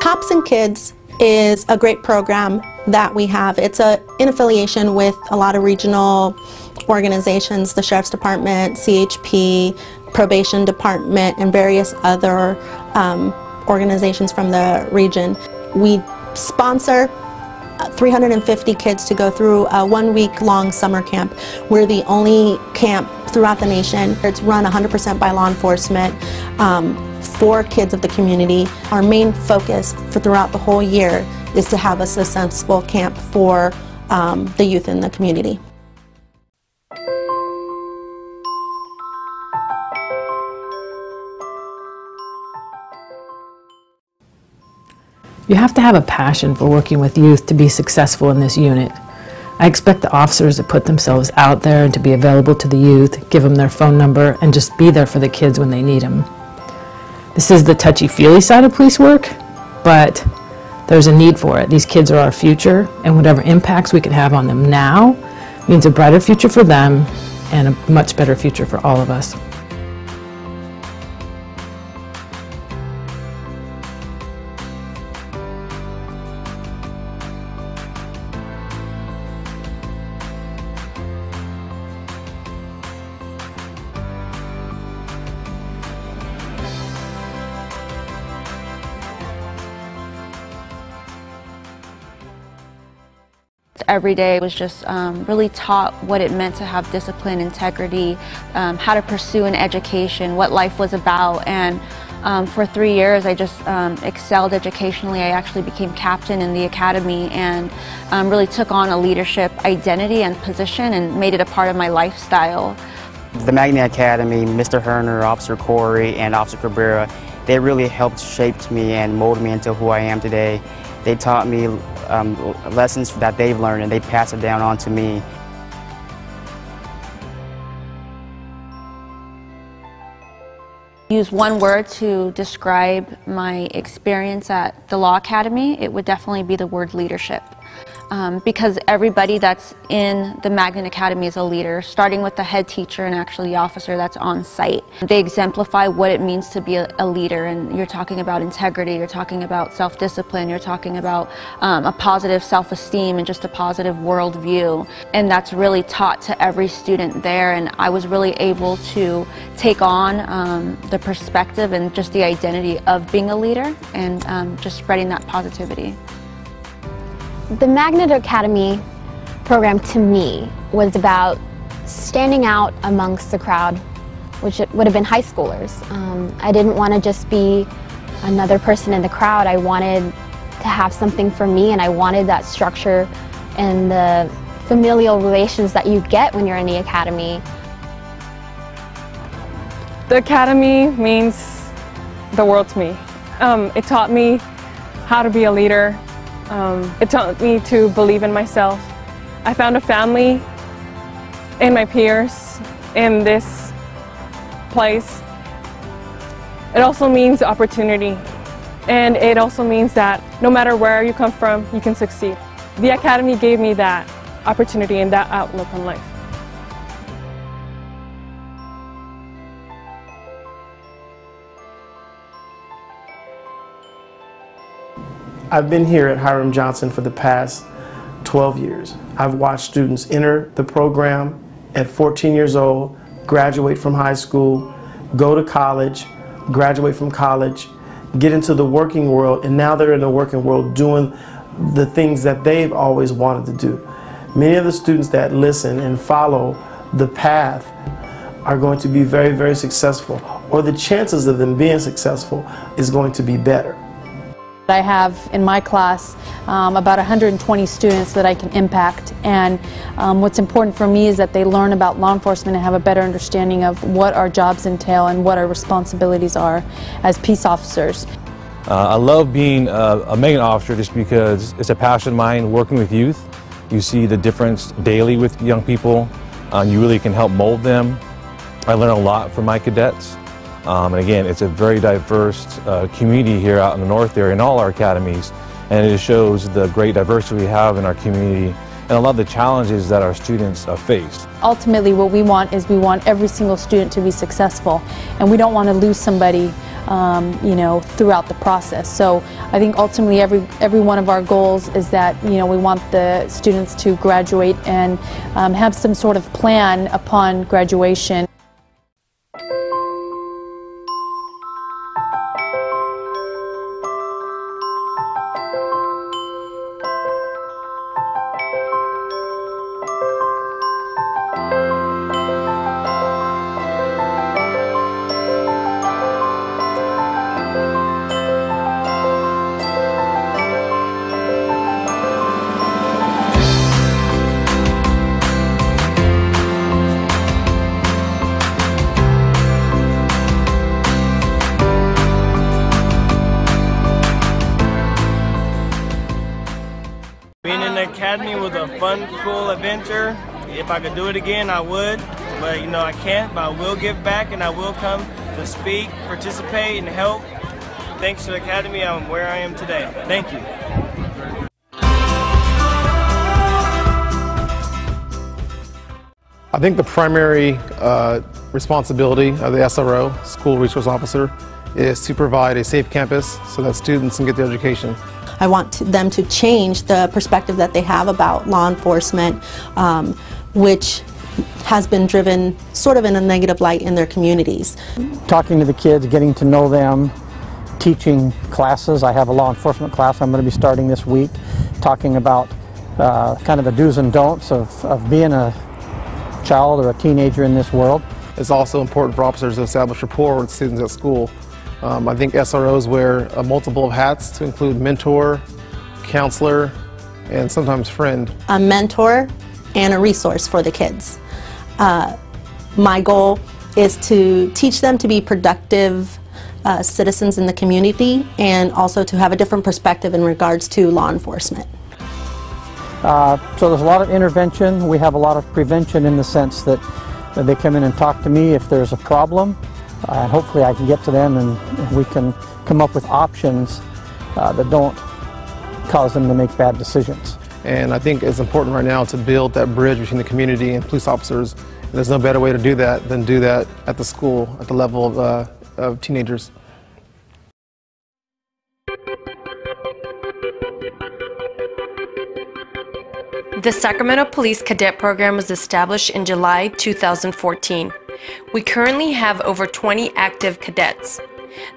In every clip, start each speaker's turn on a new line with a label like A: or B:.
A: Cops and Kids is a great program that we have. It's in affiliation with a lot of regional organizations, the Sheriff's Department, CHP, Probation Department, and various other organizations from the region. We sponsor 350 kids to go through a 1-week-long summer camp. We're the only camp throughout the nation. It's run 100% by law enforcement for kids of the community. Our main focus for throughout the whole year is to have a successful camp for the youth in the community.
B: You have to have a passion for working with youth to be successful in this unit. I expect the officers to put themselves out there and to be available to the youth, give them their phone number, and just be there for the kids when they need them. This is the touchy-feely side of police work, but there's a need for it. These kids are our future, and whatever impacts we can have on them now means a brighter future for them and a much better future for all of us.
C: Every day was just really taught what it meant to have discipline, integrity, how to pursue an education, what life was about. And for 3 years I just excelled educationally. I actually became captain in the academy and really took on a leadership identity and position and made it a part of my lifestyle.
D: The Magnet Academy, Mr. Herner, Officer Corey, and Officer Cabrera, they really helped shape me and mold me into who I am today. They taught me lessons that they've learned, and they pass it down on to me.
C: Use one word to describe my experience at the Law Academy, it would definitely be the word leadership. Because everybody that's in the Magnet Academy is a leader, starting with the head teacher and actually the officer that's on site. They exemplify what it means to be a leader, and you're talking about integrity, you're talking about self-discipline, you're talking about a positive self-esteem and just a positive worldview. And that's really taught to every student there, and I was really able to take on the perspective and just the identity of being a leader and just spreading that positivity.
E: The Magnet Academy program to me was about standing out amongst the crowd, which would have been high schoolers. I didn't want to just be another person in the crowd. I wanted to have something for me, and I wanted that structure and the familial relations that you get when you're in the academy.
F: The academy means the world to me. It taught me how to be a leader. It taught me to believe in myself. I found a family in my peers in this place. It also means opportunity, and it also means that no matter where you come from, you can succeed. The academy gave me that opportunity and that outlook on life.
G: I've been here at Hiram Johnson for the past 12 years. I've watched students enter the program at 14 years old, graduate from high school, go to college, graduate from college, get into the working world, and now they're in the working world doing the things that they've always wanted to do. Many of the students that listen and follow the path are going to be very, very successful, or the chances of them being successful is going to be better.
H: I have in my class about 120 students that I can impact, and what's important for me is that they learn about law enforcement and have a better understanding of what our jobs entail and what our responsibilities are as peace officers.
I: I love being a Magnet officer just because it's a passion of mine working with youth. You see the difference daily with young people. You really can help mold them. I learn a lot from my cadets. And again, it's a very diverse community here out in the north area in all our academies, and it shows the great diversity we have in our community and a lot of the challenges that our students face.
H: Ultimately, what we want is we want every single student to be successful, and we don't want to lose somebody you know, throughout the process. So I think ultimately every one of our goals is that, you know, we want the students to graduate and have some sort of plan upon graduation.
J: Being in the academy was a fun, cool adventure. If I could do it again, I would. But you know, I can't, but I will give back and I will come to speak, participate, and help. Thanks to the academy, I'm where I am today. Thank you.
G: I think the primary responsibility of the SRO, School Resource Officer, is to provide a safe campus so that students can get their education.
A: I want them to change the perspective that they have about law enforcement, which has been driven sort of in a negative light in their communities.
K: Talking to the kids, getting to know them, teaching classes. I have a law enforcement class I'm going to be starting this week, talking about kind of the do's and don'ts of being a child or a teenager in this world.
G: It's also important for officers to establish rapport with students at school. I think SROs wear a multiple of hats to include mentor, counselor, and sometimes friend.
A: A mentor and a resource for the kids. My goal is to teach them to be productive citizens in the community and also to have a different perspective in regards to law enforcement.
K: So there's a lot of intervention. We have a lot of prevention in the sense that they come in and talk to me if there's a problem. And hopefully I can get to them and we can come up with options that don't cause them to make bad decisions.
G: And I think it's important right now to build that bridge between the community and police officers. And there's no better way to do that than do that at the school, at the level of teenagers.
L: The Sacramento Police Cadet Program was established in July 2014. We currently have over 20 active cadets.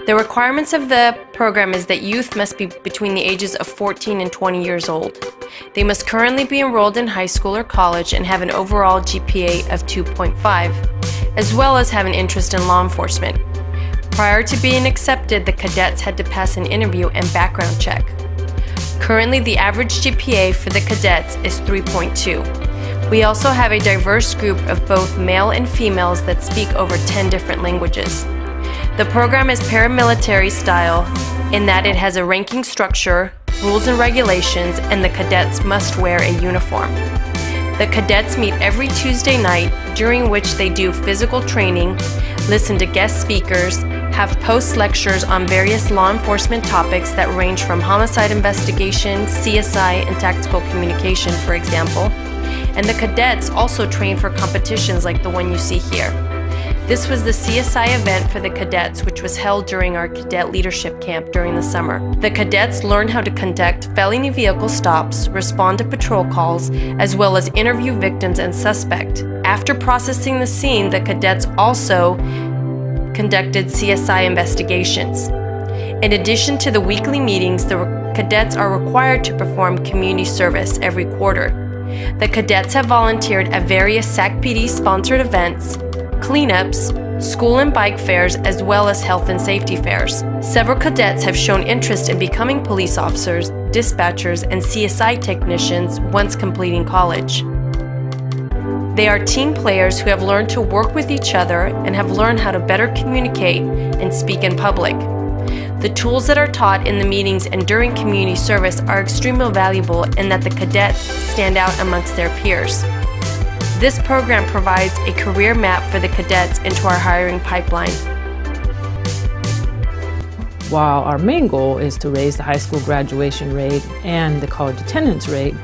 L: The requirements of the program is that youth must be between the ages of 14 and 20 years old. They must currently be enrolled in high school or college and have an overall GPA of 2.5, as well as have an interest in law enforcement. Prior to being accepted, the cadets had to pass an interview and background check. Currently, the average GPA for the cadets is 3.2. We also have a diverse group of both male and females that speak over 10 different languages. The program is paramilitary style in that it has a ranking structure, rules and regulations, and the cadets must wear a uniform. The cadets meet every Tuesday night, during which they do physical training, listen to guest speakers, have post-lectures on various law enforcement topics that range from homicide investigation, CSI, and tactical communication, for example. And the cadets also train for competitions like the one you see here. This was the CSI event for the cadets, which was held during our cadet leadership camp during the summer. The cadets learn how to conduct felony vehicle stops, respond to patrol calls, as well as interview victims and suspect. After processing the scene, the cadets also conducted CSI investigations. In addition to the weekly meetings, the cadets are required to perform community service every quarter. The cadets have volunteered at various SAC-PD-sponsored events, cleanups, school and bike fairs, as well as health and safety fairs. Several cadets have shown interest in becoming police officers, dispatchers, and CSI technicians once completing college. They are team players who have learned to work with each other and have learned how to better communicate and speak in public. The tools that are taught in the meetings and during community service are extremely valuable in that the cadets stand out amongst their peers. This program provides a career map for the cadets into our hiring pipeline.
B: While our main goal is to raise the high school graduation rate and the college attendance rate,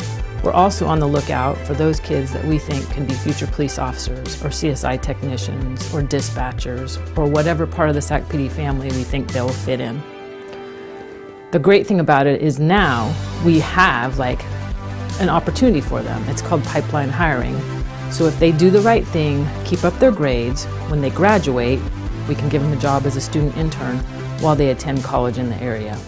B: We're also on the lookout for those kids that we think can be future police officers or CSI technicians or dispatchers or whatever part of the SAC PD family we think they'll fit in. The great thing about it is now we have like an opportunity for them. It's called pipeline hiring. So if they do the right thing, keep up their grades, when they graduate, we can give them a job as a student intern while they attend college in the area.